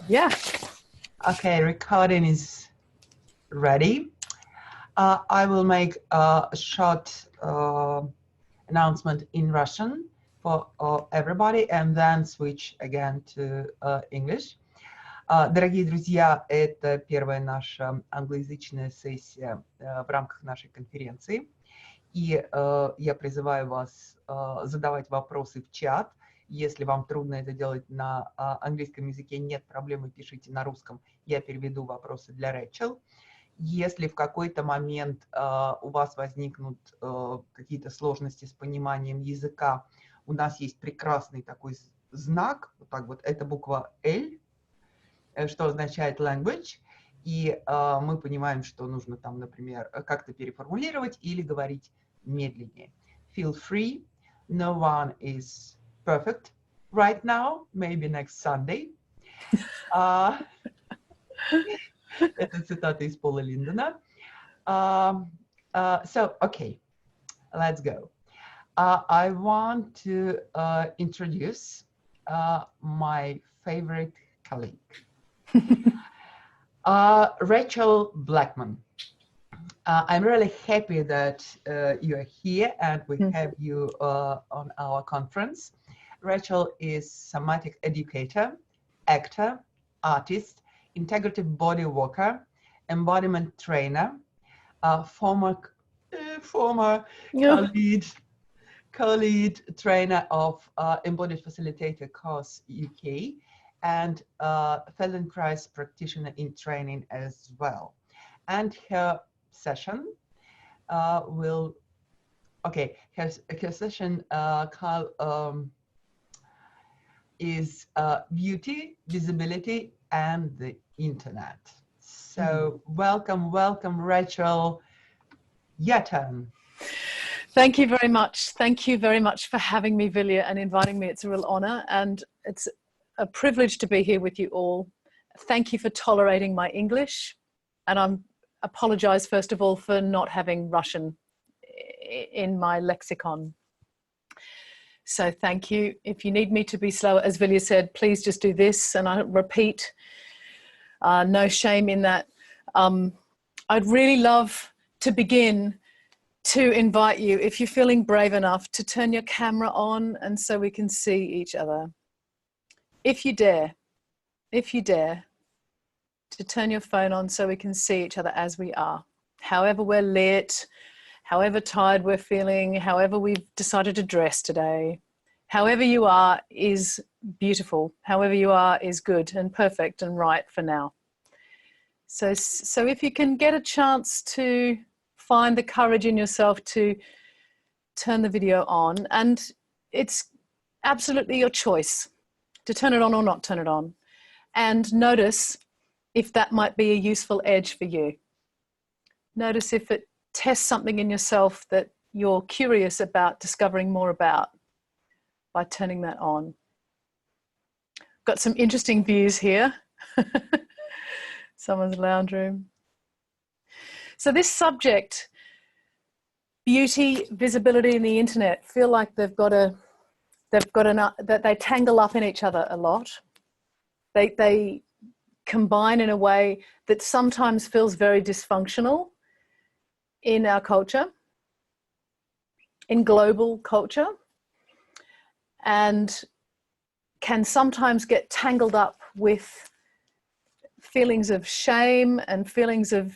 Yeah. Okay, recording is ready. I will make a short announcement in Russian for everybody and then switch again to English. Дорогие друзья, это первая наша англоязычная сессия в рамках нашей конференции. И я призываю вас задавать вопросы в чат. Если вам трудно это делать на английском языке, нет проблемы, пишите на русском. Я переведу вопросы для Рейчел. Если в какой-то момент у вас возникнут какие-то сложности с пониманием языка, у нас есть прекрасный такой знак, вот так вот, это буква L, что означает language, и мы понимаем, что нужно там, например, как-то переформулировать или говорить медленнее. Feel free, no one is perfect right now, maybe next Sunday. Это цитата из Пола Линдона. So, okay, let's go. I want to introduce my favorite colleague, Reychel Blэкман. I'm really happy that you are here and we have you on our conference. Reychel is somatic educator, actor, artist, integrative body worker, embodiment trainer, former co-lead trainer of Embodied Facilitator course UK, and Feldenkrais practitioner in training as well. And her session her session is beauty, visibility, and the internet. So welcome, Reychel. Your turn. Thank you very much. Thank you very much for having me, Vilja, and inviting me. It's a real honor, and it's a privilege to be here with you all. Thank you for tolerating my English, and I apologize first of all for not having Russian in my lexicon. So thank you. If you need me to be slower, as Vilja said, please just do this, and I repeat, no shame in that. I'd really love to begin to invite you, if you're feeling brave enough, to turn your camera on and so we can see each other. If you dare, to turn your phone on so we can see each other as we are. However we're lit, however tired we're feeling, however we've decided to dress today, however you are is beautiful. However you are is good and perfect and right for now. So if you can get a chance to find the courage in yourself to turn the video on, and it's absolutely your choice to turn it on or not turn it on, and notice if that might be a useful edge for you. Notice if it tests something in yourself that you're curious about discovering more about by turning that on. Got some interesting views here. Someone's lounge room. So this subject, beauty, visibility, and the internet, feel like that they tangle up in each other a lot. They combine in a way that sometimes feels very dysfunctional in our culture, in global culture, and can sometimes get tangled up with feelings of shame and feelings of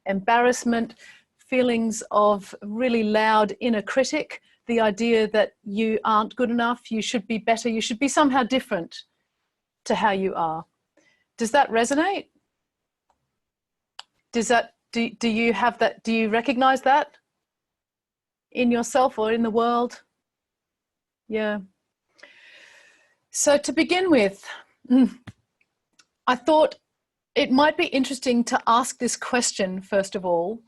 embarrassment, feelings of really loud inner critic, the idea that you aren't good enough, you should be better, you should be somehow different to how you are. Does that resonate? Do you have that? Do you recognize that in yourself or in the world? Yeah. So to begin with, I thought it might be interesting to ask this question, first of all.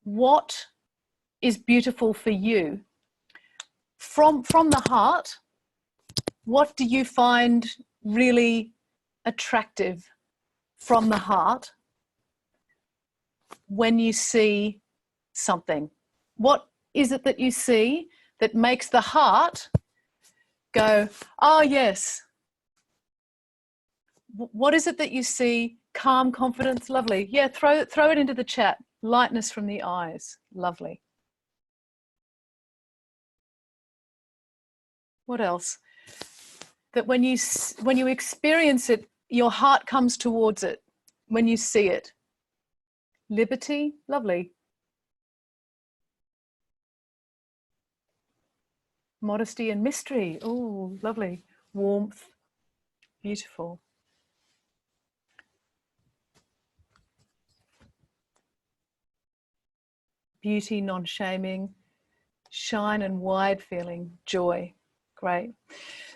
What is beautiful for you? From the heart, what do you find really attractive from the heart when you see something? What is it that you see that makes the heart go, oh yes, What is it that you see? Calm, confidence, lovely. Yeah, throw it into the chat. Lightness from the eyes, lovely. What else? That when you experience it, your heart comes towards it when you see it. Liberty, lovely. Modesty and mystery, oh, lovely. Warmth, beautiful. Beauty, non-shaming, shine and wide feeling, joy, great.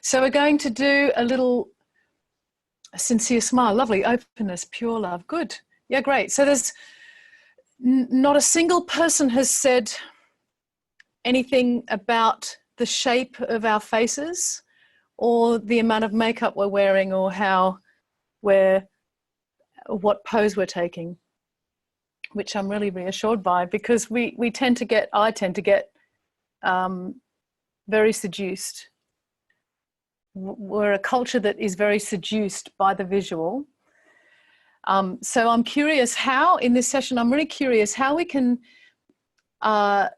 So we're going to do a sincere smile, lovely, openness, pure love, good. Yeah, great. So there's not a single person has said anything about the shape of our faces or the amount of makeup we're wearing or what pose we're taking, which I'm really reassured by, because I tend to get very seduced. We're a culture that is very seduced by the visual. So I'm curious how, in this session, I'm really curious how we can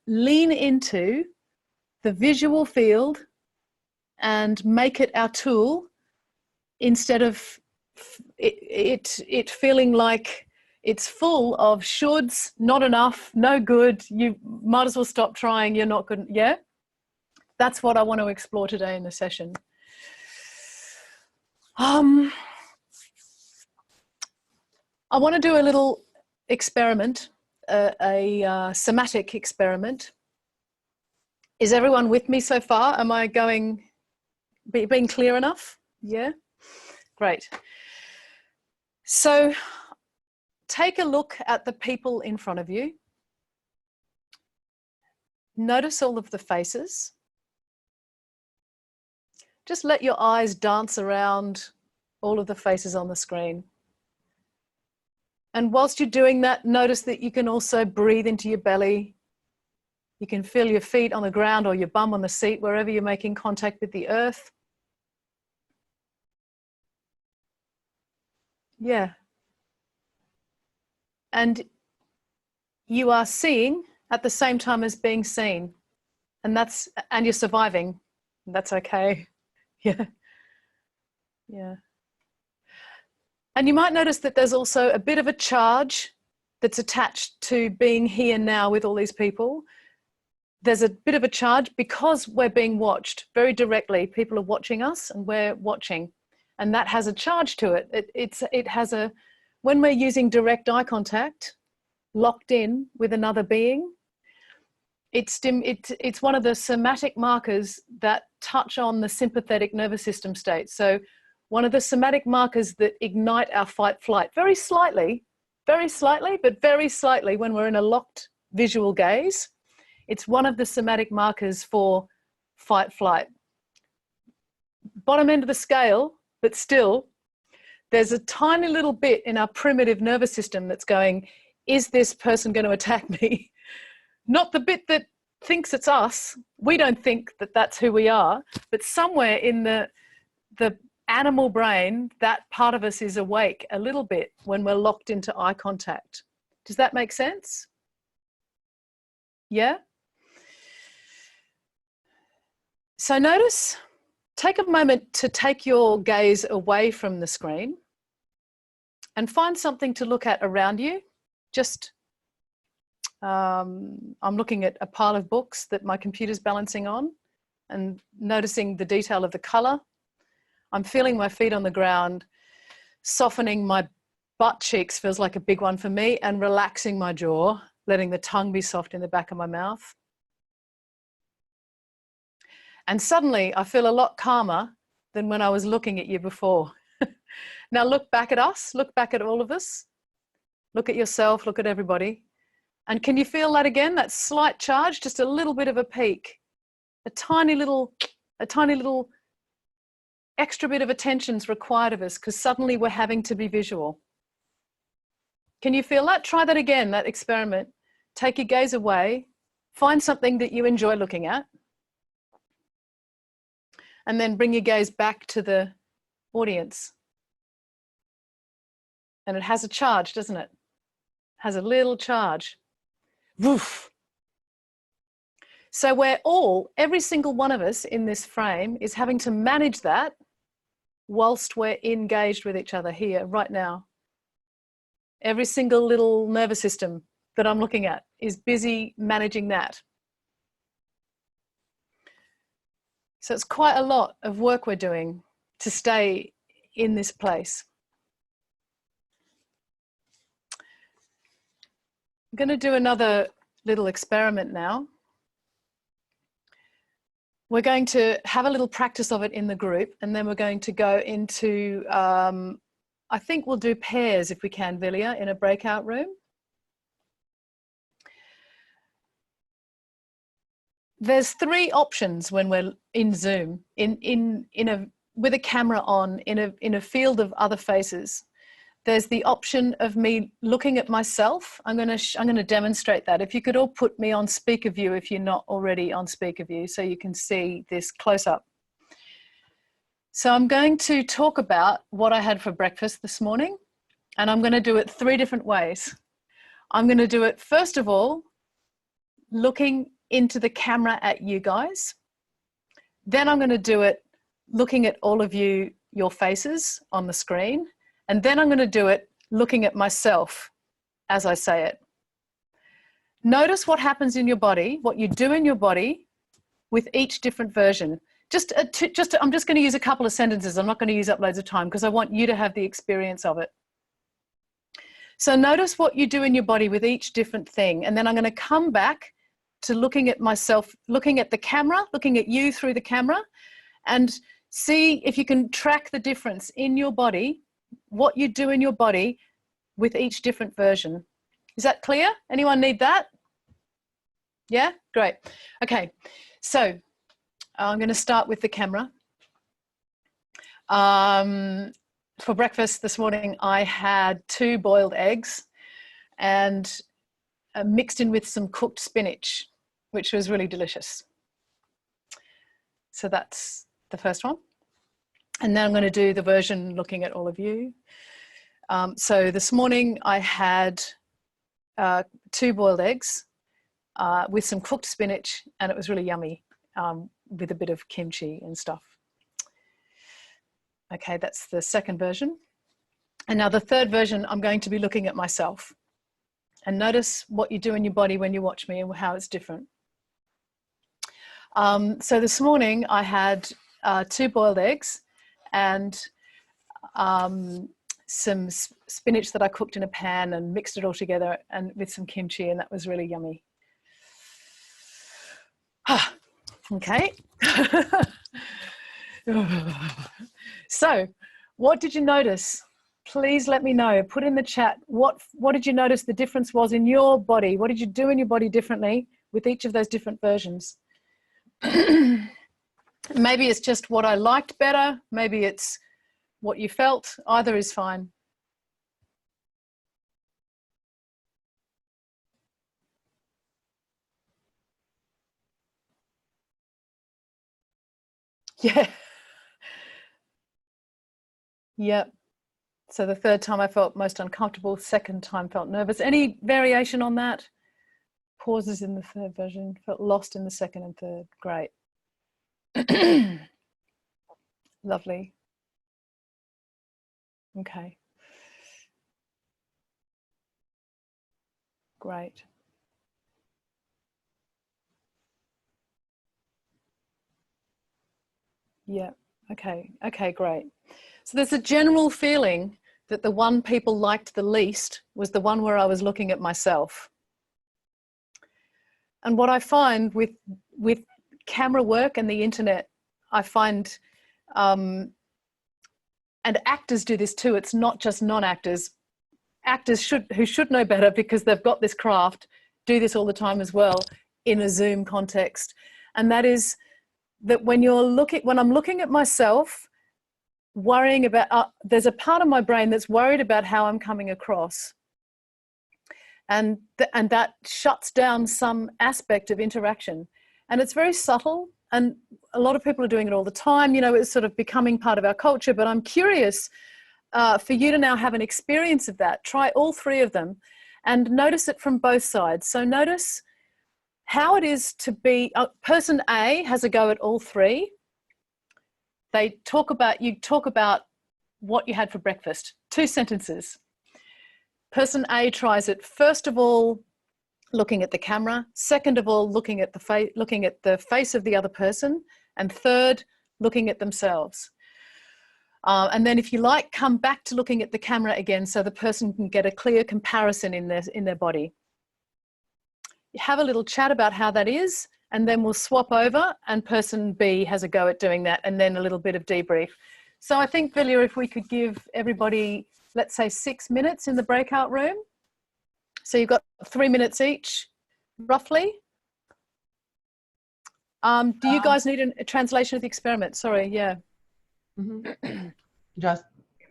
lean into the visual field and make it our tool, instead of it feeling like it's full of shoulds, not enough, no good, you might as well stop trying, you're not good. Yeah, that's what I want to explore today in the session. I want to do a little experiment, a somatic experiment. Is everyone with me so far? Am I being clear enough? Yeah, great. So take a look at the people in front of you. Notice all of the faces. Just let your eyes dance around all of the faces on the screen. And whilst you're doing that, notice that you can also breathe into your belly. You can feel your feet on the ground or your bum on the seat, wherever you're making contact with the earth. Yeah. And you are seeing at the same time as being seen. And you're surviving. That's okay. Yeah. Yeah. And you might notice that there's also a bit of a charge that's attached to being here now with all these people. There's a bit of a charge because we're being watched very directly. People are watching us and we're watching. And that has a charge to it. When we're using direct eye contact, locked in with another being, it's one of the somatic markers that touch on the sympathetic nervous system state. So one of the somatic markers that ignite our fight flight, very slightly, but very slightly when we're in a locked visual gaze. It's one of the somatic markers for fight flight. Bottom end of the scale, but still, there's a tiny little bit in our primitive nervous system that's going, is this person going to attack me? Not the bit that thinks it's us. We don't think that that's who we are, but somewhere in the animal brain, that part of us is awake a little bit when we're locked into eye contact. Does that make sense? Yeah? So notice, take a moment to take your gaze away from the screen and find something to look at around you. Just, I'm looking at a pile of books that my computer's balancing on and noticing the detail of the color. I'm feeling my feet on the ground, softening my butt cheeks, feels like a big one for me, and relaxing my jaw, letting the tongue be soft in the back of my mouth. And suddenly I feel a lot calmer than when I was looking at you before. Now look back at us, look back at all of us, look at yourself, look at everybody. And can you feel that again, that slight charge, just a little bit of a peak, a tiny little extra bit of attention is required of us because suddenly we're having to be visual. Can you feel that? Try that again, that experiment. Take your gaze away, find something that you enjoy looking at, and then bring your gaze back to the audience. And it has a charge, doesn't it? Has a little charge. Woof. So every single one of us in this frame is having to manage that whilst we're engaged with each other here, right now. Every single little nervous system that I'm looking at is busy managing that. So it's quite a lot of work we're doing to stay in this place. I'm going to do another little experiment now. We're going to have a little practice of it in the group, and then we're going to go into, I think we'll do pairs if we can, Vilya, in a breakout room. There's 3 options when we're in Zoom, with a camera on, in a field of other faces. There's the option of me looking at myself. I'm going to demonstrate that. If you could all put me on speaker view if you're not already on speaker view, so you can see this close up. So I'm going to talk about what I had for breakfast this morning, and I'm going to do it 3 different ways. I'm going to do it, first of all, looking into the camera at you guys. Then I'm going to do it looking at all of you, your faces on the screen. And then I'm going to do it looking at myself as I say it. Notice what happens in your body, what you do in your body with each different version. I'm just going to use a couple of sentences. I'm not going to use up loads of time because I want you to have the experience of it. So notice what you do in your body with each different thing. And then I'm going to come back to looking at myself, looking at the camera, looking at you through the camera, and see if you can track the difference in your body, what you do in your body with each different version. Is that clear? Anyone need that? Yeah, great. Okay, so I'm going to start with the camera. For breakfast this morning, I had 2 boiled eggs and mixed in with some cooked spinach, which was really delicious. So that's the first one. And then I'm going to do the version looking at all of you. So this morning I had 2 boiled eggs with some cooked spinach, and it was really yummy with a bit of kimchi and stuff. Okay, that's the second version. And now the third version, I'm going to be looking at myself. And notice what you do in your body when you watch me and how it's different. So this morning I had 2 boiled eggs and some spinach that I cooked in a pan and mixed it all together and with some kimchi, and that was really yummy. Okay. So what did you notice? Please let me know. Put in the chat, what did you notice the difference was in your body? What did you do in your body differently with each of those different versions? Maybe it's just what I liked better. Maybe it's what you felt. Either is fine. Yeah. Yep. So the third time I felt most uncomfortable, second time felt nervous. Any variation on that? Pauses in the third version, felt lost in the second and third. Great. Lovely. Okay. Great. Yeah. Okay. Okay, great. So there's a general feeling that the one people liked the least was the one where I was looking at myself. And what I find with camera work and the internet, I find, and actors do this too, it's not just non-actors. Actors who should know better because they've got this craft, do this all the time as well in a Zoom context. And that is that when I'm looking at myself, worrying about, there's a part of my brain that's worried about how I'm coming across. And that shuts down some aspect of interaction. And it's very subtle, and a lot of people are doing it all the time. You know, it's sort of becoming part of our culture, but I'm curious for you to now have an experience of that. Try all three of them and notice it from both sides. So notice how it is to be, person A has a go at all three. You talk about what you had for breakfast. 2 sentences. Person A tries it, first of all, looking at the camera. Second of all, looking at the face of the other person. And third, looking at themselves. And then if you like, come back to looking at the camera again so the person can get a clear comparison in their body. You have a little chat about how that is, and then we'll swap over and person B has a go at doing that, and then a little bit of debrief. So I think, Vilja, if we could give everybody, let's say 6 minutes in the breakout room. So you've got 3 minutes each, roughly. Do you guys need a translation of the experiment? Sorry, yeah. Mm-hmm. Just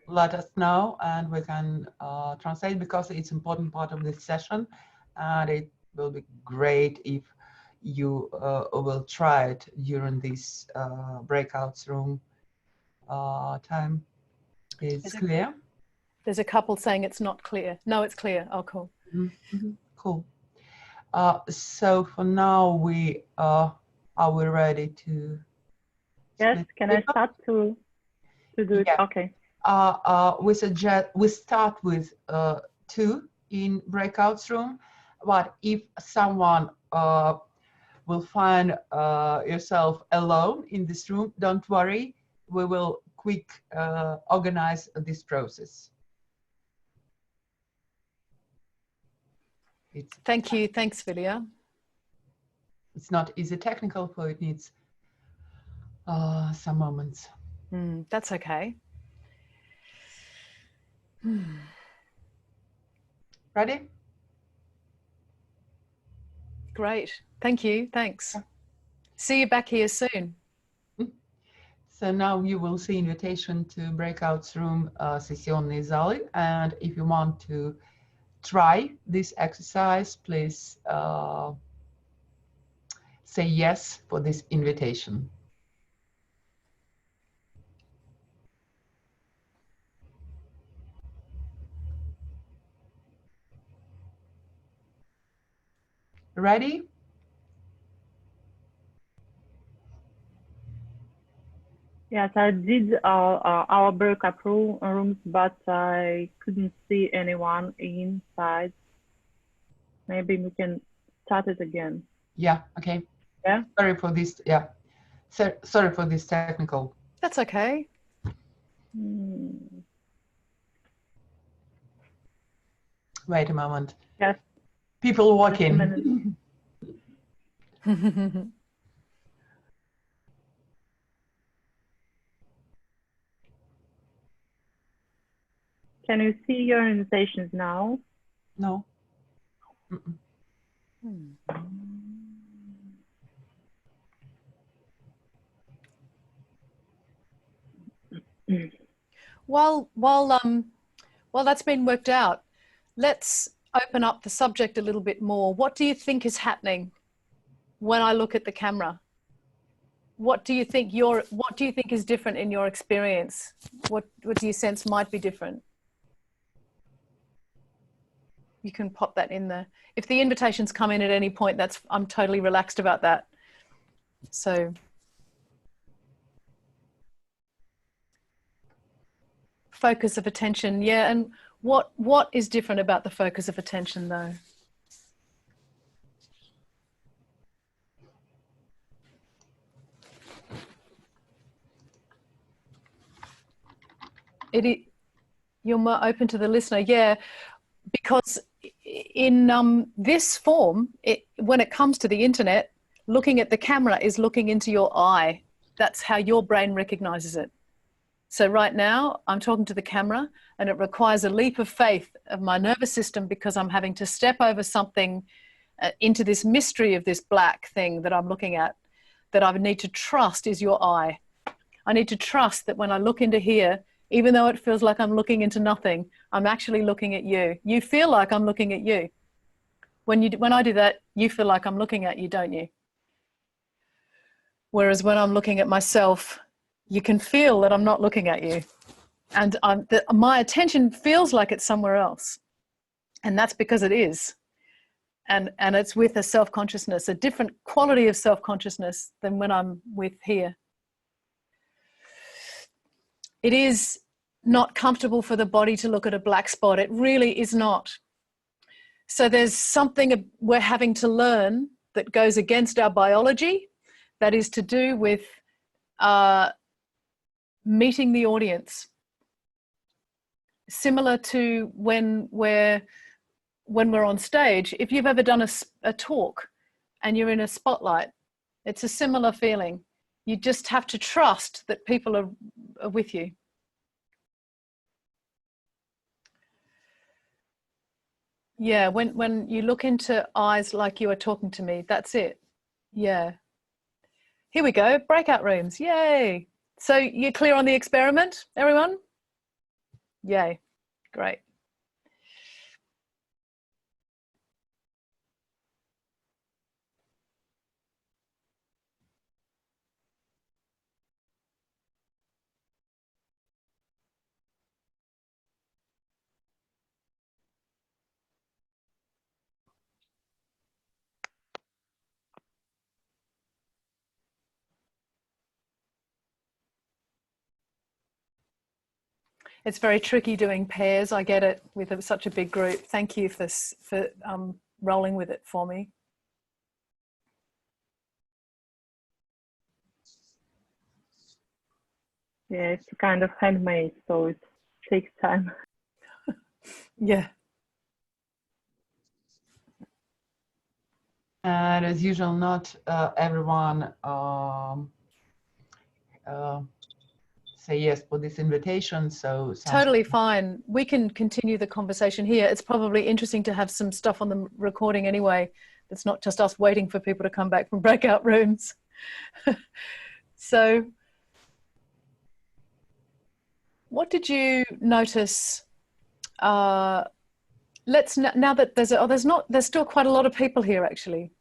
let us know and we can translate, because it's an important part of this session, and it will be great if you will try it during this breakouts room time. Is clear? There's a couple saying it's not clear. No, it's clear. Oh, cool. Mm-hmm. Cool. So for now, are we ready to? Yes. Can I start to do it? Yeah. Okay. We suggest we start with 2 in breakouts room, but if someone will find yourself alone in this room, don't worry. We will quick organize this process. Thank you. Thanks, Vilja. It's not easy technical, so it needs some moments. That's okay. Ready? Great. Thank you. Thanks. See you back here soon. So now you will see invitation to breakouts room sessionные залы, and if you want to try this exercise, please say yes for this invitation. Ready? Yes, I did our breakout rooms, but I couldn't see anyone inside. Maybe we can start it again. Yeah, okay. Yeah. Sorry for this, yeah. Sorry for this technical. That's okay. Wait a moment. Yes. People walking. Can you see your invitations now? No. While that's been worked out, let's open up the subject a little bit more. What do you think is happening when I look at the camera? What do you think is different in your experience? What do you sense might be different? You can pop that in there. If the invitations come in at any point, I'm totally relaxed about that. So focus of attention, yeah. And what is different about the focus of attention, though? You're more open to the listener, yeah, because in this form, when it comes to the internet, looking at the camera is looking into your eye. That's how your brain recognizes it. So right now I'm talking to the camera, and it requires a leap of faith of my nervous system, because I'm having to step over something into this mystery of this black thing that I'm looking at, that I need to trust is your eye. I need to trust that when I look into here, even though it feels like I'm looking into nothing, I'm actually looking at you. You feel like I'm looking at you. When I do that, you feel like I'm looking at you, don't you? Whereas when I'm looking at myself, you can feel that I'm not looking at you. And my attention feels like it's somewhere else. And that's because it is. And it's with a self-consciousness, a different quality of self-consciousness than when I'm with here. It is not comfortable for the body to look at a black spot. It really is not. So there's something we're having to learn that goes against our biology, that is to do with meeting the audience. Similar to when we're on stage, if you've ever done a talk and you're in a spotlight, it's a similar feeling. You just have to trust that people are with you. Yeah, when you look into eyes like you are talking to me, that's it. Yeah. Here we go, breakout rooms, yay. So you're clear on the experiment, everyone? Yay, great. It's very tricky doing pairs. I get it with such a big group. Thank you for rolling with it for me. Yeah, it's kind of handmade, so it takes time. Yeah. And as usual, not everyone say yes for this invitation. So totally fine. We can continue the conversation here. It's probably interesting to have some stuff on the recording anyway. It's not just us waiting for people to come back from breakout rooms. So what did you notice? Let's now that there's still quite a lot of people here actually.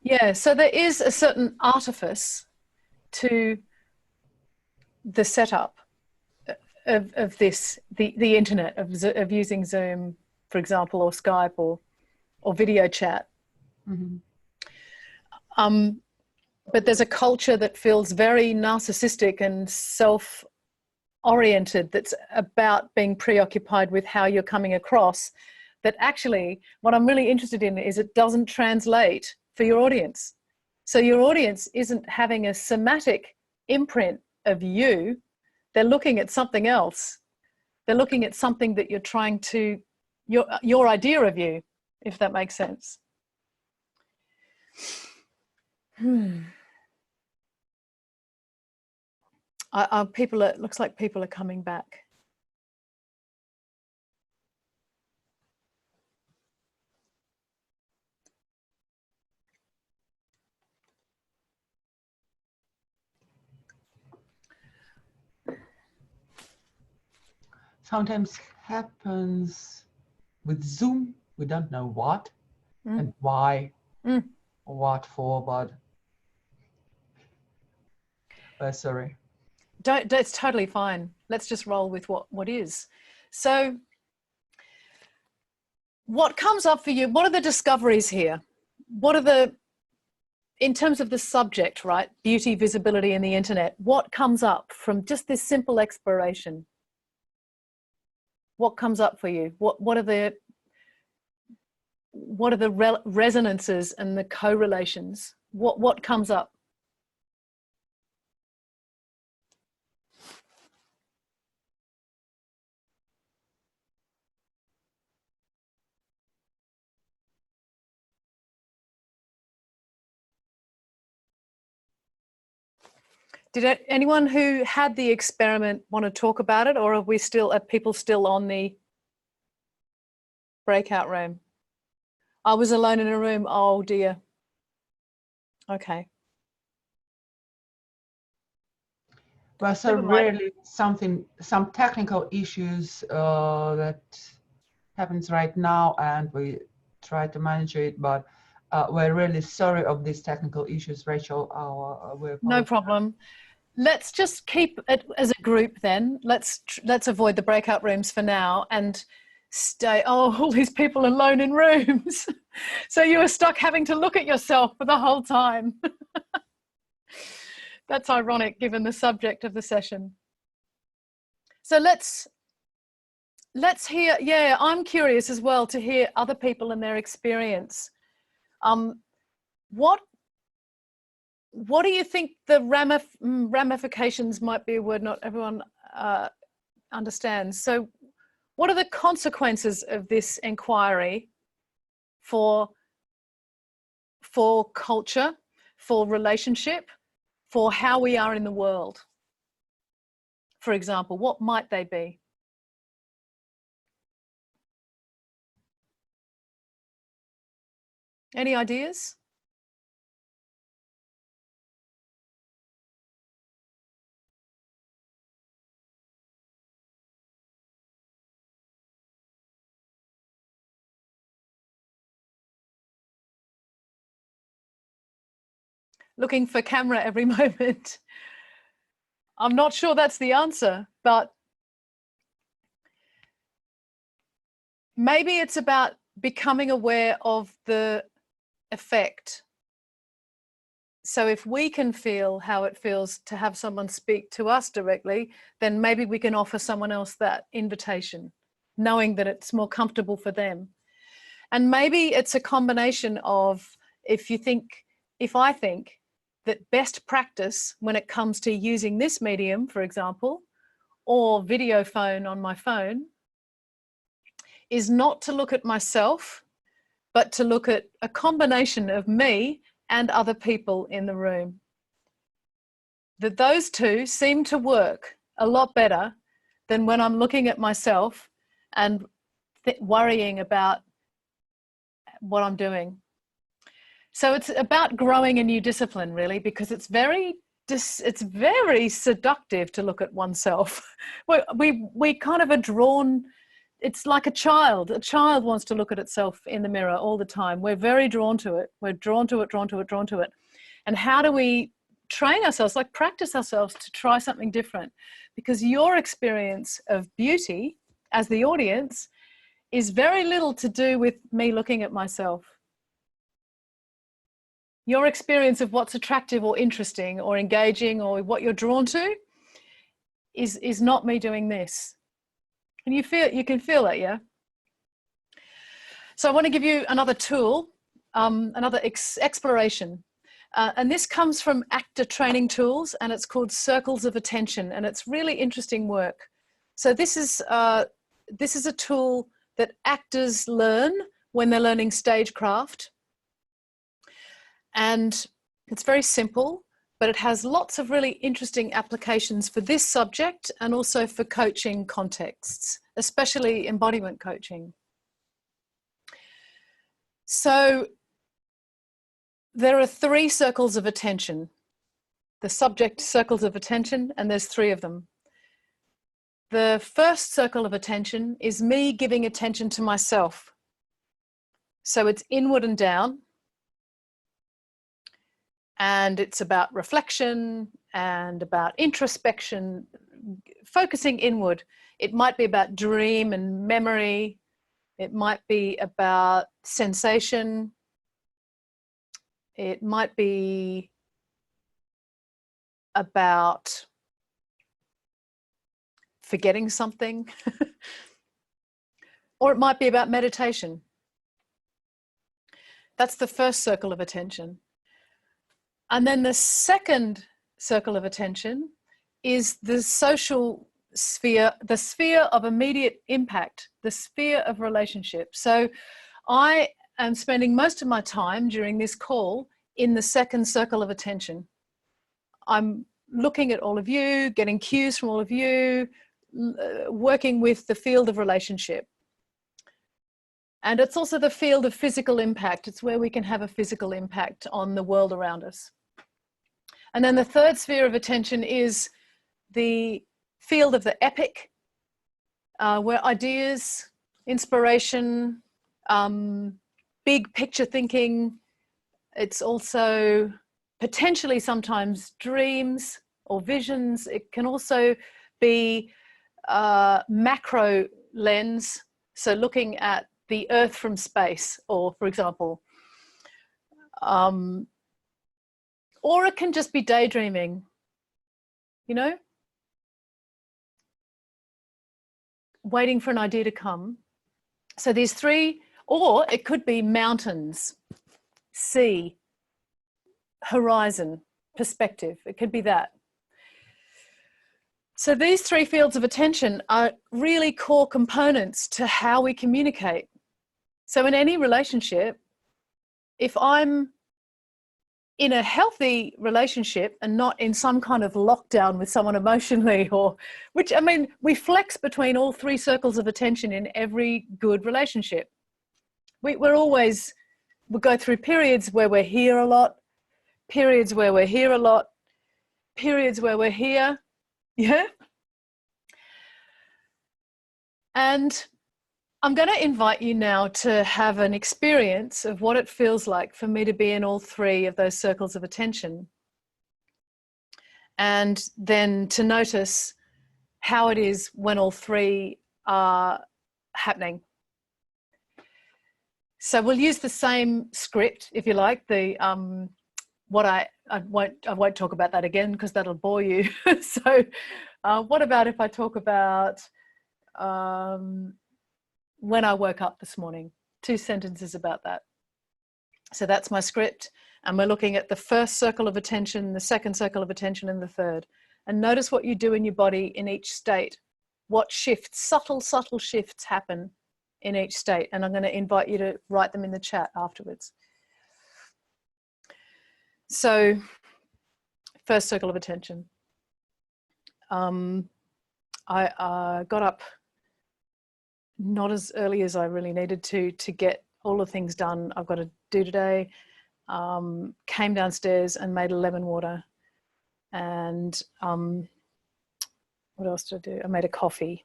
Yeah, so there is a certain artifice to the setup of this, the internet, of using Zoom, for example, or Skype or video chat. Mm-hmm. But there's a culture that feels very narcissistic and self-oriented, that's about being preoccupied with how you're coming across, that actually what I'm really interested in is it doesn't translate for your audience. So your audience isn't having a somatic imprint of you. They're looking at something else. They're looking at something that you're trying to, your idea of you, if that makes sense. It looks like people are coming back. Sometimes happens with Zoom. We don't know what and why or what for, but sorry. It's totally fine. Let's just roll with what is. So what comes up for you? What are the discoveries here? What are in terms of the subject, right? Beauty, visibility, and the internet. What comes up from just this simple exploration? What comes up for you? What are the resonances and the correlations? What comes up? Did anyone who had the experiment want to talk about it, or are people still on the breakout room? I was alone in a room. Oh dear. Okay. Well, so really some technical issues that happens right now, and we try to manage it, but we're really sorry of these technical issues, Rachel. No problem. Let's just keep it as a group then. Let's avoid the breakout rooms for now and stay. Oh, all these people alone in rooms. So you were stuck having to look at yourself for the whole time. That's ironic given the subject of the session. So let's hear, yeah, I'm curious as well to hear other people and their experience. What do you think the ramifications might be a word not everyone understands? So what are the consequences of this inquiry for culture, for relationship, for how we are in the world? For example, what might they be? Any ideas? Looking for camera every moment. I'm not sure that's the answer, but maybe it's about becoming aware of the effect. So if we can feel how it feels to have someone speak to us directly, then maybe we can offer someone else that invitation, knowing that it's more comfortable for them. And maybe it's a combination of, if I think that best practice when it comes to using this medium, for example, or video phone on my phone, is not to look at myself, but to look at a combination of me and other people in the room. That those two seem to work a lot better than when I'm looking at myself and worrying about what I'm doing. So it's about growing a new discipline, really, because it's very seductive to look at oneself. We kind of are drawn. It's like a child. A child wants to look at itself in the mirror all the time. We're very drawn to it. We're drawn to it. And how do we train ourselves, like practice ourselves to try something different? Because your experience of beauty as the audience is very little to do with me looking at myself. Your experience of what's attractive or interesting or engaging or what you're drawn to is not me doing this. And you can feel that, yeah? So I want to give you another tool, another exploration. And this comes from actor training tools, and it's called circles of attention, and it's really interesting work. So this is a tool that actors learn when they're learning stagecraft. And it's very simple, but it has lots of really interesting applications for this subject and also for coaching contexts, especially embodiment coaching. So there are 3 circles of attention. The subject circles of attention, and there's 3 of them. The first circle of attention is me giving attention to myself. So it's inward and down. And it's about reflection and about introspection, focusing inward. It might be about dream and memory. It might be about sensation. It might be about forgetting something. Or it might be about meditation. That's the first circle of attention. And then the second circle of attention is the social sphere, the sphere of immediate impact, the sphere of relationship. So I am spending most of my time during this call in the second circle of attention. I'm looking at all of you, getting cues from all of you, working with the field of relationship. And it's also the field of physical impact. It's where we can have a physical impact on the world around us. And then the third sphere of attention is the field of the epic, where ideas, inspiration, big picture thinking, It's also potentially sometimes dreams or visions. It can also be macro lens, so looking at the Earth from space, or for example, or it can just be daydreaming, you know, waiting for an idea to come. So these three, or it could be mountains, sea, horizon, perspective. It could be that. So these three fields of attention are really core components to how we communicate. So in any relationship, if I'm in a healthy relationship and not in some kind of lockdown with someone emotionally, or, which, I mean, we flex between all three circles of attention in every good relationship. We're always, we go through periods where we're here a lot, periods where we're here a lot, periods where we're here, yeah? And I'm going to invite you now to have an experience of what it feels like for me to be in all three of those circles of attention. And then to notice how it is when all three are happening. So we'll use the same script, if you like, the what I won't talk about that again because that'll bore you. So what about if I talk about when I woke up this morning, 2 sentences about that. So that's my script. And we're looking at the first circle of attention, the second circle of attention, and the third. And notice what you do in your body in each state. What shifts, subtle shifts happen in each state. And I'm going to invite you to write them in the chat afterwards. So first circle of attention. I got up not as early as I really needed to get all the things done I've got to do today. Came downstairs and made a lemon water. And what else did I do? I made a coffee.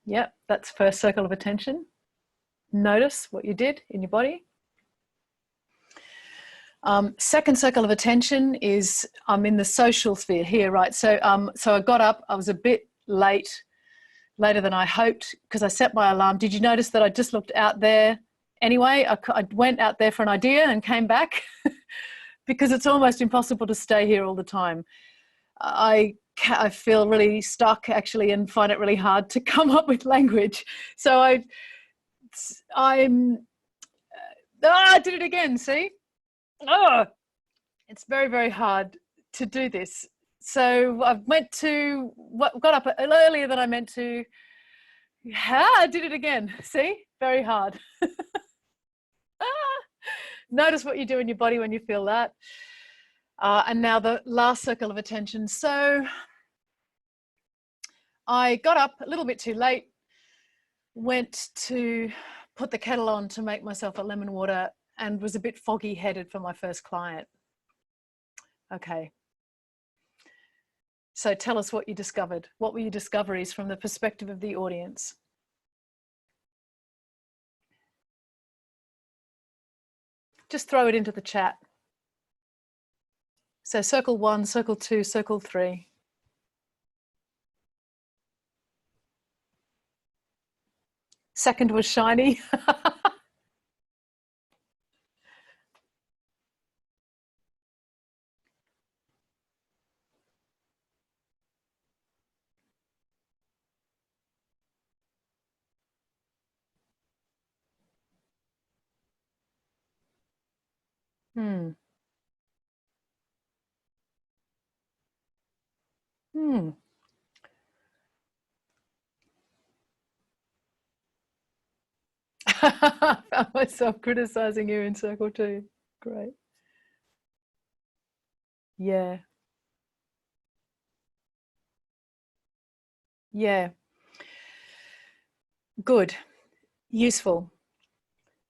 Yep, that's first circle of attention. Notice what you did in your body. Second circle of attention is I'm in the social sphere here, right? So, so I got up, I was a bit later than I hoped because I set my alarm. Did you notice that I just looked out there anyway? I went out there for an idea and came back because it's almost impossible to stay here all the time. I feel really stuck actually and find it really hard to come up with language. So I did it again, see? Oh, it's very, very hard to do this. So I got up earlier than I meant to. I did it again. See? Very hard. Notice what you do in your body when you feel that. And now the last circle of attention. So I got up a little bit too late, went to put the kettle on to make myself a lemon water and was a bit foggy headed for my first client. Okay. So tell us what you discovered. What were your discoveries from the perspective of the audience? Just throw it into the chat. So circle 1, circle 2, circle 3. Second was shiny. I found myself criticizing you in circle 2. Great. Yeah. Yeah. Good. Useful.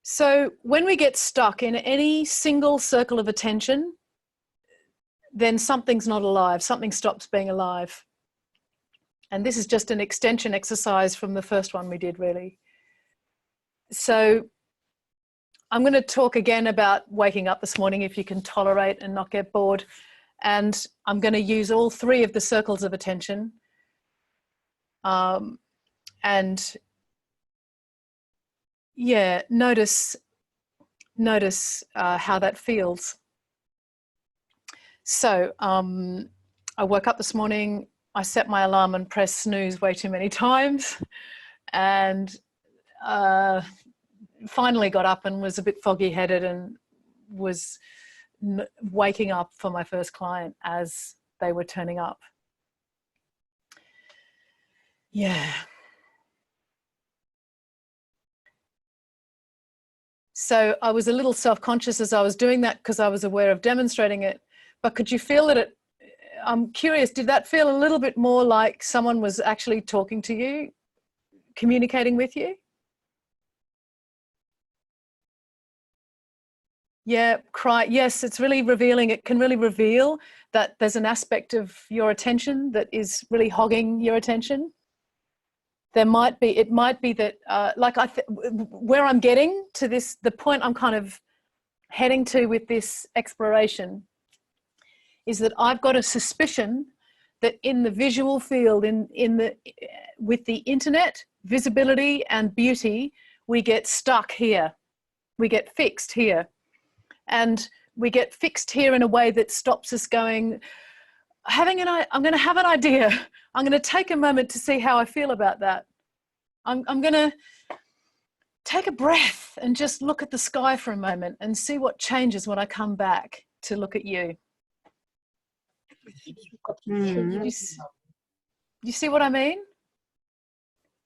So when we get stuck in any single circle of attention, then something's not alive. Something stops being alive. And this is just an extension exercise from the first one we did, really. So I'm going to talk again about waking up this morning, if you can tolerate and not get bored. And I'm going to use all three of the circles of attention. And yeah, notice how that feels. So I woke up this morning, I set my alarm and pressed snooze way too many times, and finally got up and was a bit foggy-headed and was waking up for my first client as they were turning up. Yeah. So I was a little self-conscious as I was doing that because I was aware of demonstrating it. But could you feel that I'm curious, did that feel a little bit more like someone was actually talking to you, communicating with you? Yeah, cry. Yes, it's really revealing. It can really reveal that there's an aspect of your attention that is really hogging your attention. There might be, it might be that, like where I'm getting to this, the point I'm kind of heading to with this exploration is that I've got a suspicion that in the visual field, with the internet, visibility and beauty, we get stuck here. We get fixed here. And we get fixed here in a way that stops us going, I'm going to have an idea. I'm going to take a moment to see how I feel about that. I'm going to take a breath and just look at the sky for a moment and see what changes when I come back to look at you. You see what I mean?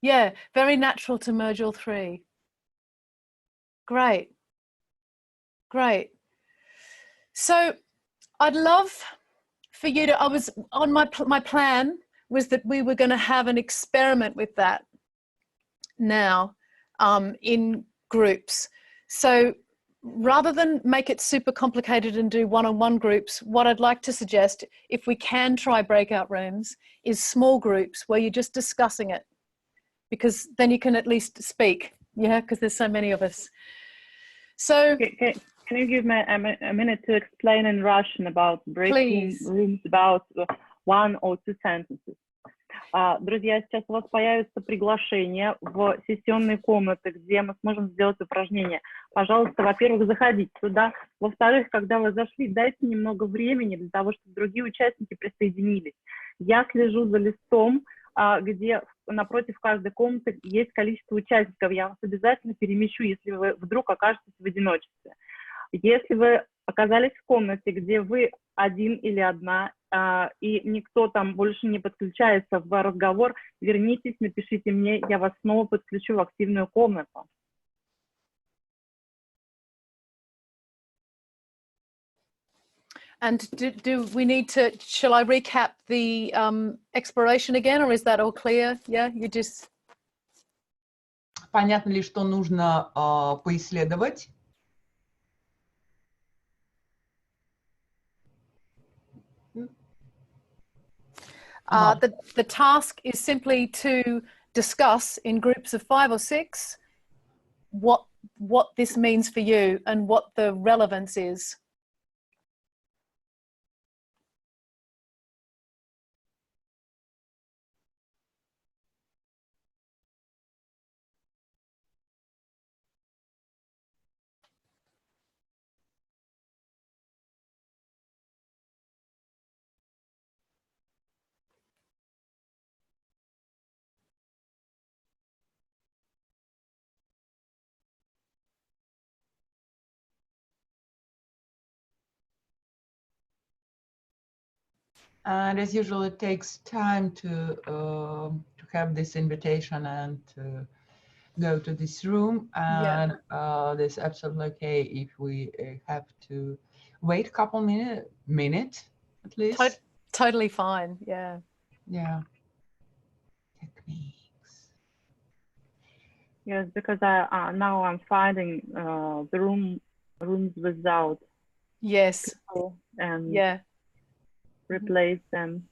Yeah, very natural to merge all three. Great. Great. So I'd love for you to, I was on my plan was that we were going to have an experiment with that now in groups. So rather than make it super complicated and do one-on-one groups, what I'd like to suggest, if we can try breakout rooms, is small groups where you're just discussing it, because then you can at least speak, yeah, because there's so many of us. So can you give me a minute to explain in Russian about breaking rooms, about 1 or 2 sentences? Друзья, сейчас у вас появится приглашение в сессионные комнаты, где мы сможем сделать упражнения. Пожалуйста, во-первых, заходите туда. Во-вторых, когда вы зашли, дайте немного времени для того, чтобы другие участники присоединились. Я слежу за листом, где напротив каждой комнаты есть количество участников. Я вас обязательно перемещу, если вы вдруг окажетесь в одиночестве. Если вы оказались в комнате, где вы один или одна, и никто там больше не подключается в разговор, вернитесь, напишите мне, я вас снова подключу в активную комнату. And do we need to, shall I recap the exploration again, or is that all clear? Yeah, you just... Понятно ли, что нужно поисследовать? The task is simply to discuss in groups of 5 or 6 what this means for you and what the relevance is. And as usual, it takes time to have this invitation and to go to this room. And it's absolutely okay if we have to wait a couple minutes at least. Totally fine. Yeah. Yeah. Techniques. Yes, because now I'm finding the rooms without. Yes. And yeah. Replace them.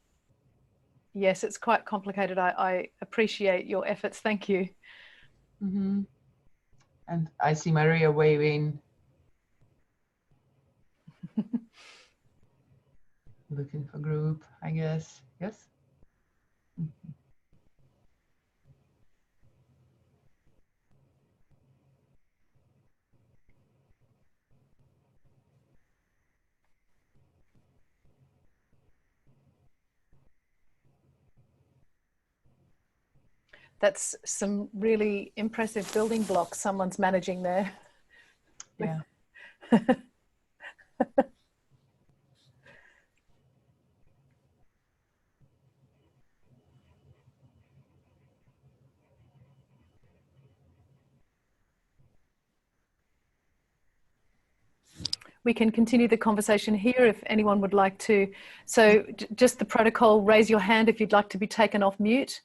Yes, it's quite complicated. I appreciate your efforts. Thank you. Mm-hmm. And I see Maria waving. Looking for group, I guess. Yes. That's some really impressive building blocks someone's managing there. Yeah. We can continue the conversation here if anyone would like to. So just the protocol, raise your hand if you'd like to be taken off mute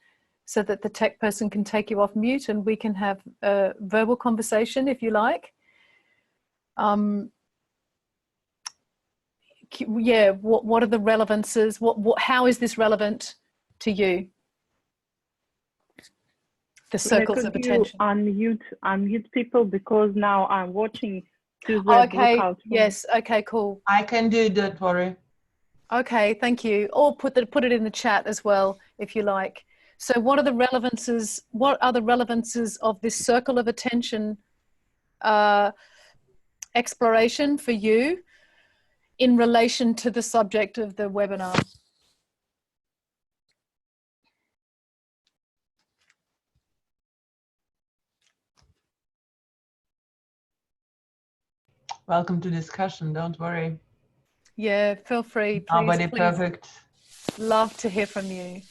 so that the tech person can take you off mute and we can have a verbal conversation if you like. Yeah, what are the relevances? How is this relevant to you? The circles of attention. Unmute people because now I'm watching. Okay, yes, okay, cool. I can do it, don't worry. Okay, thank you. Or put it in the chat as well, if you like. So what are the relevances of this circle of attention exploration for you in relation to the subject of the webinar? Welcome to discussion, don't worry. Yeah, feel free. Please, Nobody perfect. Love to hear from you.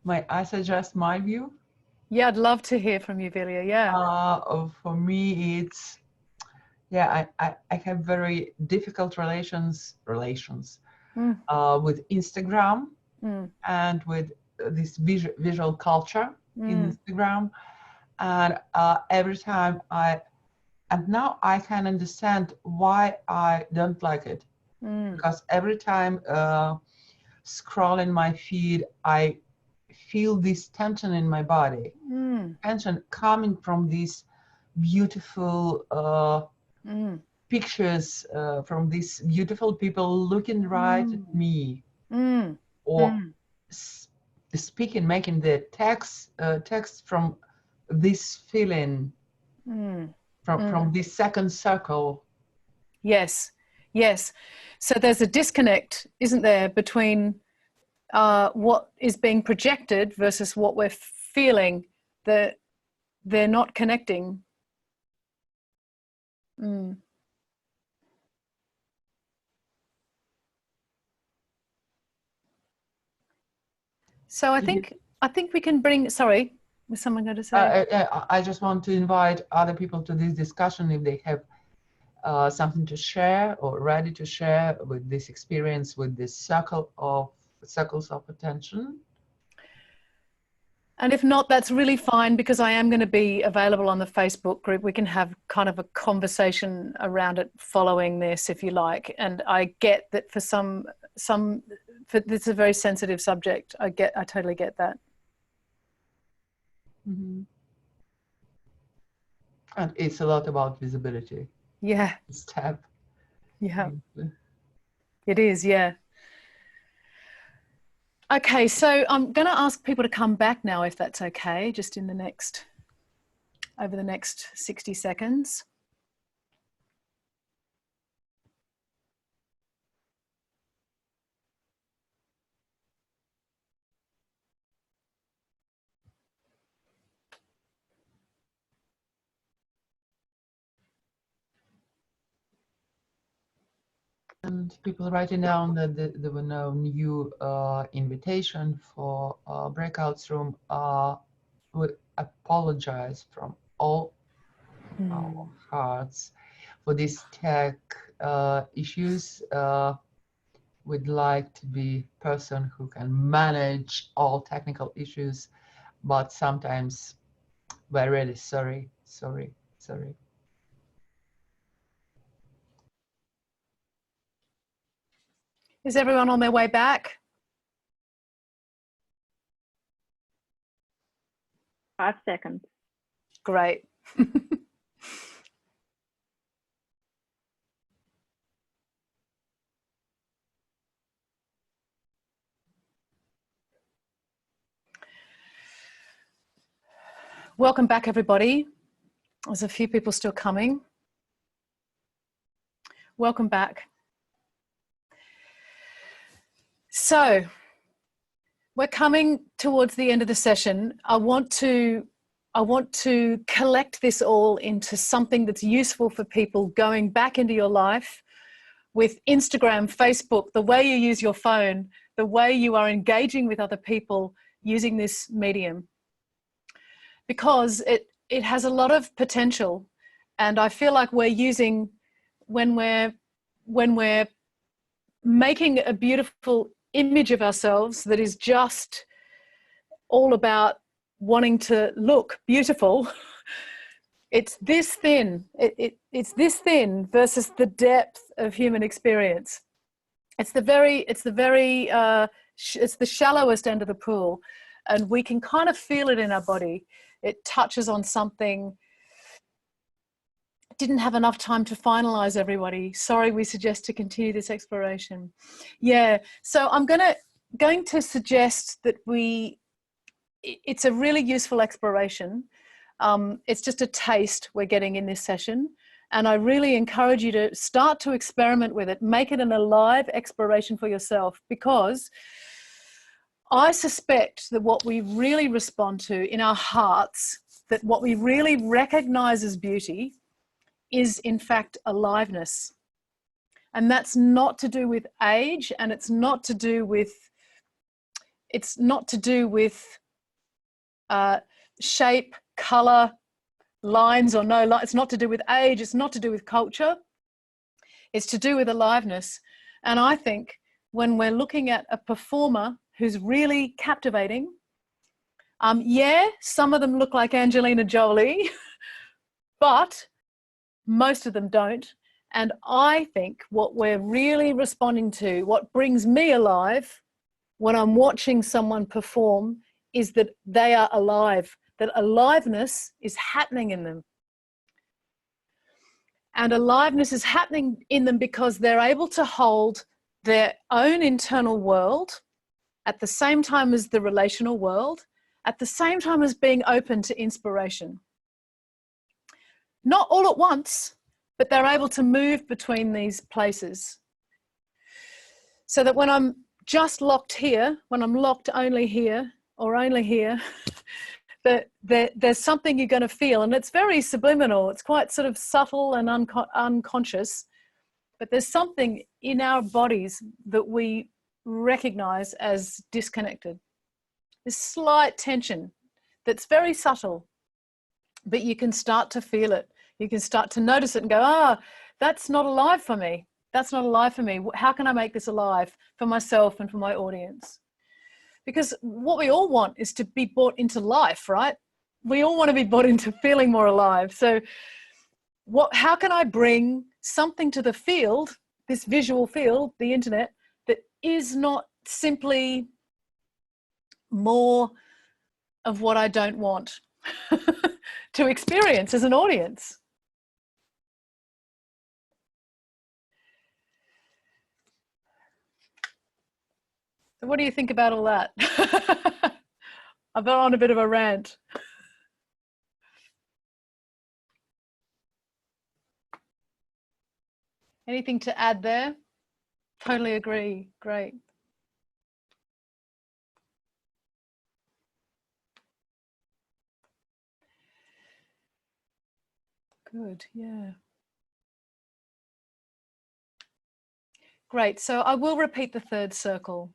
May I suggest my view? Yeah, I'd love to hear from you, Vilya. Yeah. For me, it's, yeah, I have very difficult relations with Instagram and with this visual culture in Instagram. And every time and now I can understand why I don't like it. Because every time scrolling my feed, I feel this tension in my body. Tension coming from these beautiful pictures from these beautiful people looking right at me, or speaking, making the text from this feeling, from this second circle. Yes, yes. So there's a disconnect, isn't there, between what is being projected versus what we're feeling, that they're not connecting. So I think we can bring, sorry, was someone going to say? I just want to invite other people to this discussion if they have something to share or ready to share with this experience, with this circles of attention. And if not, that's really fine, because I am going to be available on the Facebook group. We can have kind of a conversation around it following this, if you like. And I get that for this is a very sensitive subject. I totally get that. And it's a lot about visibility. Yeah. Step. Yeah. It is, yeah. Okay, so I'm going to ask people to come back now, if that's okay, just in over the next 60 seconds. And people writing down that there were no new invitation for breakouts room. We apologize from all our hearts for these tech issues. We'd like to be a person who can manage all technical issues, but sometimes we're really sorry. Is everyone on their way back? 5 seconds. Great. Welcome back, everybody. There's a few people still coming. Welcome back. So we're coming towards the end of the session. I want to collect this all into something that's useful for people going back into your life with Instagram, Facebook, the way you use your phone, the way you are engaging with other people using this medium. Because it has a lot of potential, and I feel like we're using, when we're making a beautiful image of ourselves that is just all about wanting to look beautiful, it's this thin. It's this thin versus the depth of human experience. It's the shallowest end of the pool, and we can kind of feel it in our body. It touches on something. Didn't have enough time to finalize, everybody. Sorry, we suggest to continue this exploration. Yeah, so I'm going to suggest that it's a really useful exploration. It's just a taste we're getting in this session. And I really encourage you to start to experiment with it. Make it an alive exploration for yourself, because I suspect that what we really respond to in our hearts, that what we really recognize as beauty is in fact aliveness. And that's not to do with age, and it's not to do with shape, color, lines or no lines. It's not to do with age. It's not to do with culture. It's to do with aliveness. And I think when we're looking at a performer who's really captivating, yeah, some of them look like Angelina Jolie, but most of them don't. And I think what we're really responding to, what brings me alive when I'm watching someone perform, is that they are alive, that aliveness is happening in them. And aliveness is happening in them because they're able to hold their own internal world at the same time as the relational world, at the same time as being open to inspiration. Not all at once, but they're able to move between these places. So that when I'm just locked here, when I'm locked only here or only here, there's something you're going to feel, and it's very subliminal. It's quite sort of subtle and unconscious, but there's something in our bodies that we recognize as disconnected. This slight tension that's very subtle, but you can start to feel it. You can start to notice it and go, that's not alive for me. That's not alive for me. How can I make this alive for myself and for my audience? Because what we all want is to be brought into life, right? We all want to be brought into feeling more alive. So how can I bring something to the field, this visual field, the internet, that is not simply more of what I don't want to experience as an audience? So what do you think about all that? I've been on a bit of a rant. Anything to add there? Totally agree. Great. Good, yeah. Great, so I will repeat the third circle.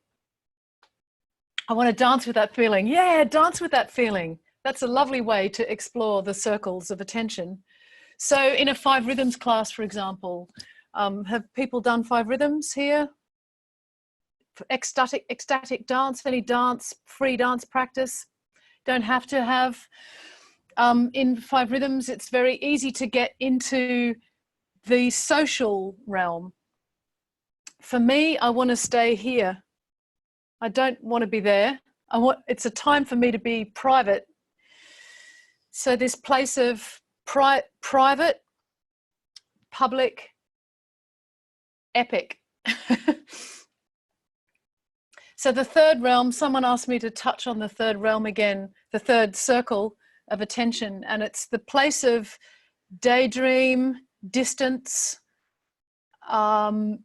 I want to dance with that feeling. Yeah, dance with that feeling. That's a lovely way to explore the circles of attention. So in a 5 rhythms class, for example, have people done 5 rhythms here? Ecstatic dance, any dance, free dance practice? Don't have to have. In 5 rhythms, it's very easy to get into the social realm. For me, I want to stay here. I don't want to be there. It's a time for me to be private. So this place of private, public, epic. So the third realm, someone asked me to touch on the third realm again, the third circle of attention, and it's the place of daydream, distance,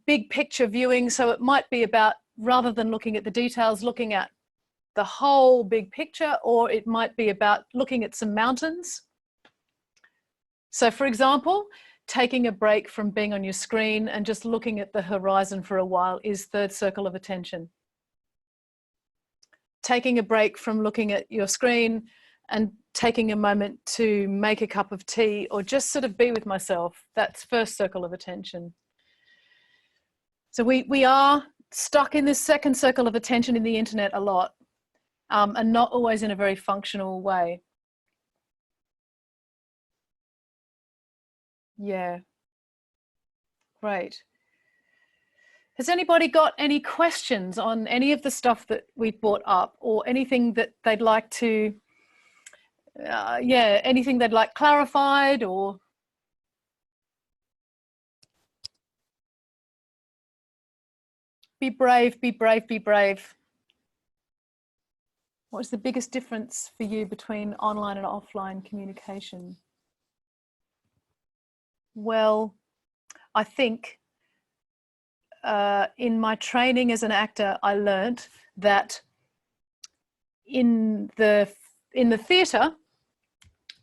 big picture viewing. So it might be about, rather than looking at the details, looking at the whole big picture, or it might be about looking at some mountains. So for example, taking a break from being on your screen and just looking at the horizon for a while is third circle of attention. Taking a break from looking at your screen and taking a moment to make a cup of tea or just sort of be with myself, that's first circle of attention. So we are stuck in this second circle of attention in the internet a lot, and not always in a very functional way. Yeah, great. Has anybody got any questions on any of the stuff that we've brought up, or anything that they'd like to, anything they'd like clarified, or? Be brave, be brave, be brave. What's the biggest difference for you between online and offline communication? Well, I think in my training as an actor, I learned that in the theatre,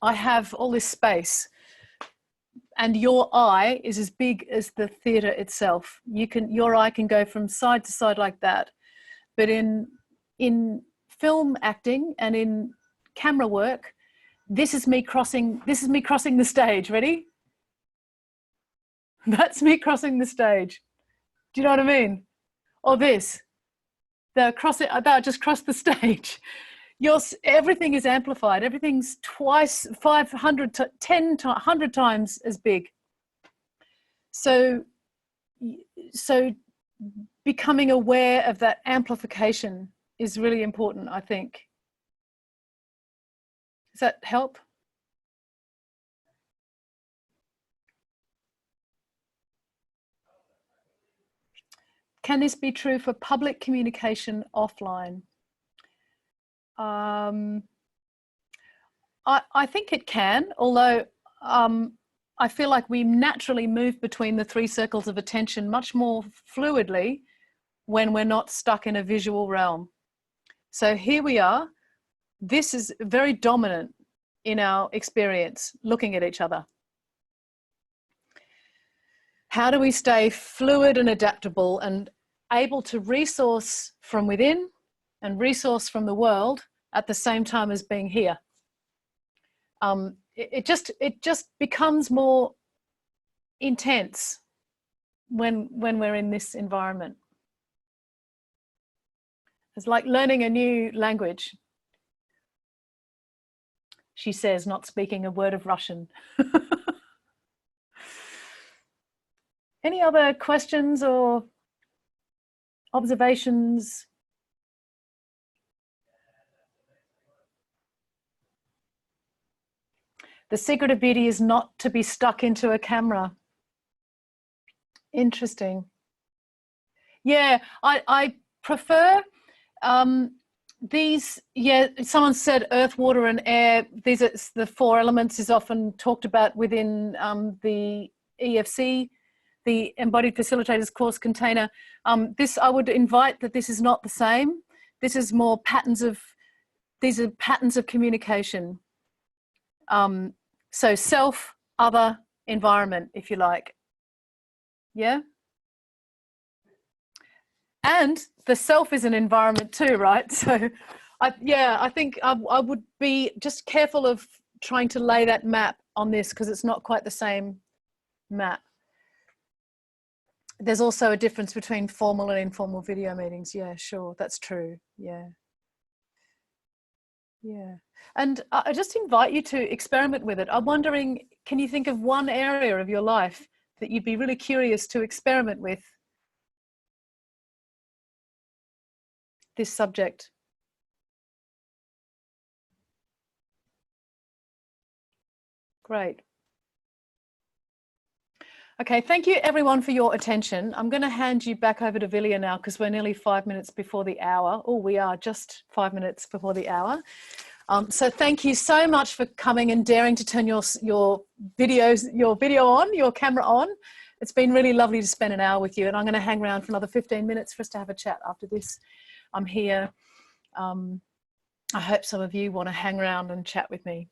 I have all this space, and your eye is as big as the theatre itself. Your eye can go from side to side like that. But in film acting and in camera work, this is me crossing the stage. Ready? That's me crossing the stage. Do you know what I mean? Or this. They'll just cross the stage. Everything is amplified. Everything's twice, 500, 10, 100 times as big. So becoming aware of that amplification is really important, I think. Does that help? Can this be true for public communication offline? I think it can, although I feel like we naturally move between the three circles of attention much more fluidly when we're not stuck in a visual realm. So here we are. This is very dominant in our experience, looking at each other. How do we stay fluid and adaptable and able to resource from within and resource from the world at the same time as being here? It just becomes more intense when we're in this environment. It's like learning a new language. She says, not speaking a word of Russian. Any other questions or observations? The secret of beauty is not to be stuck into a camera. Interesting. Yeah, I prefer these. Yeah, someone said earth, water, and air. These are the four elements is often talked about within the EFC, the Embodied Facilitators Course container. This, I would invite that this is not the same. This is more patterns of, these are patterns of communication. So self, other, environment, if you like. Yeah? And the self is an environment too, right? So I think I would be just careful of trying to lay that map on this because it's not quite the same map. There's also a difference between formal and informal video meetings. Yeah, sure, that's true. Yeah. Yeah. And I just invite you to experiment with it. I'm wondering, can you think of one area of your life that you'd be really curious to experiment with this subject? Great. Okay, thank you everyone for your attention. I'm going to hand you back over to Vilja now because we're nearly 5 minutes before the hour. Oh, we are just 5 minutes before the hour. So thank you so much for coming and daring to turn your video on, your camera on. It's been really lovely to spend an hour with you, and I'm going to hang around for another 15 minutes for us to have a chat after this. I'm here. I hope some of you want to hang around and chat with me.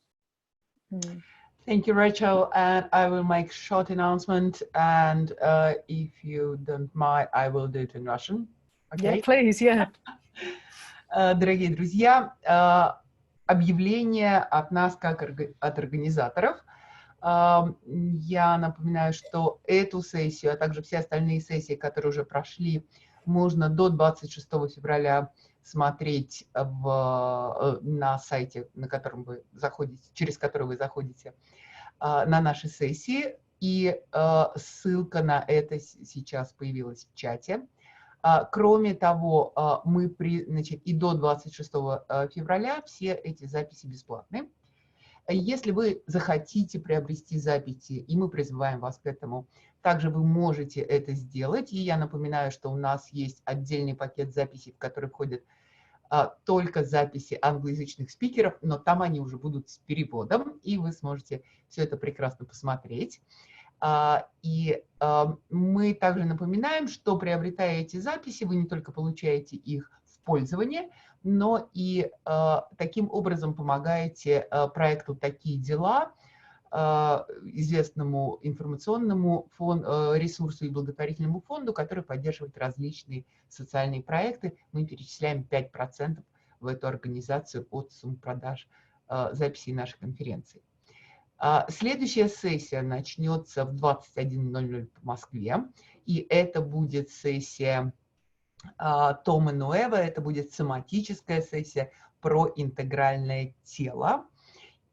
Thank you, Rachel. And I will make short announcement. And if you don't mind, I will do it in Russian. Okay? Yeah, please, yeah. Дорогие друзья, объявление от нас, как от организаторов. Я напоминаю, что эту сессию, а также все остальные сессии, которые уже прошли, можно до 26 февраля смотреть на сайте, на котором вы заходите, через который вы заходите на наши сессии. И ссылка на это сейчас появилась в чате. Кроме того, и до 26 февраля все эти записи бесплатны. Если вы захотите приобрести записи, и мы призываем вас к этому, также вы можете это сделать. И я напоминаю, что у нас есть отдельный пакет записей, в который входят только записи англоязычных спикеров, но там они уже будут с переводом, и вы сможете все это прекрасно посмотреть. И мы также напоминаем, что приобретая эти записи, вы не только получаете их в пользование, но и таким образом помогаете проекту «Такие дела», известному информационному ресурсу и благотворительному фонду, который поддерживает различные социальные проекты. Мы перечисляем 5% в эту организацию от сумм продаж записей нашей конференции. Следующая сессия начнется в 21:00 по Москве, и это будет сессия Тома Нуэва, это будет соматическая сессия про интегральное тело.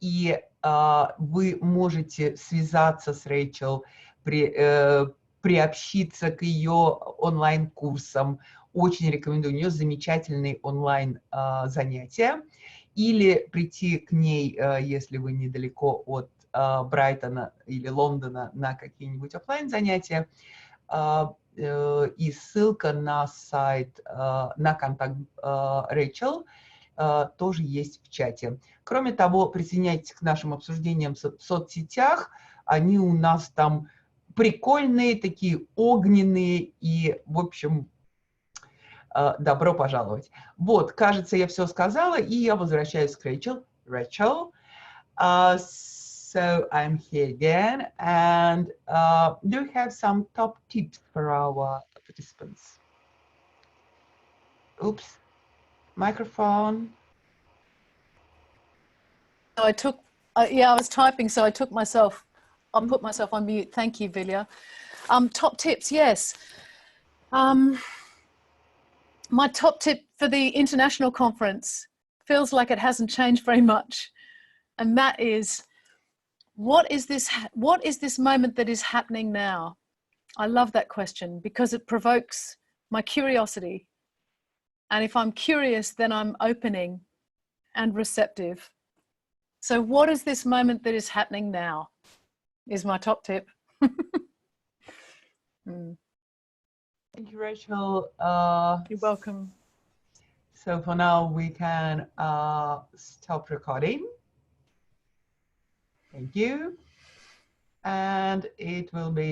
И вы можете связаться с Рейчел, приобщиться к ее онлайн-курсам. Очень рекомендую, у нее замечательные онлайн-занятия. Или прийти к ней, если вы недалеко от Брайтона или Лондона, на какие-нибудь офлайн-занятия. И ссылка на сайт, на контакт Рейчел тоже есть в чате. Кроме того, присоединяйтесь к нашим обсуждениям в соцсетях. Они у нас там прикольные, такие огненные, и, в общем, добро пожаловать. Вот, кажется, я все сказала, и я возвращаюсь к Рейчел. Rachel, so I'm here again, and do you have some top tips for our participants? Oops, microphone. I took, yeah, I was typing, so I took myself, I'll put myself on mute. Thank you, Vilja. Top tips, yes. My top tip for the international conference feels like it hasn't changed very much. And that is, what is this moment that is happening now? I love that question because it provokes my curiosity. And if I'm curious, then I'm opening and receptive. So what is this moment that is happening now is my top tip. Thank you, Rachel. You're welcome. So for now, we can stop recording. Thank you. And it will be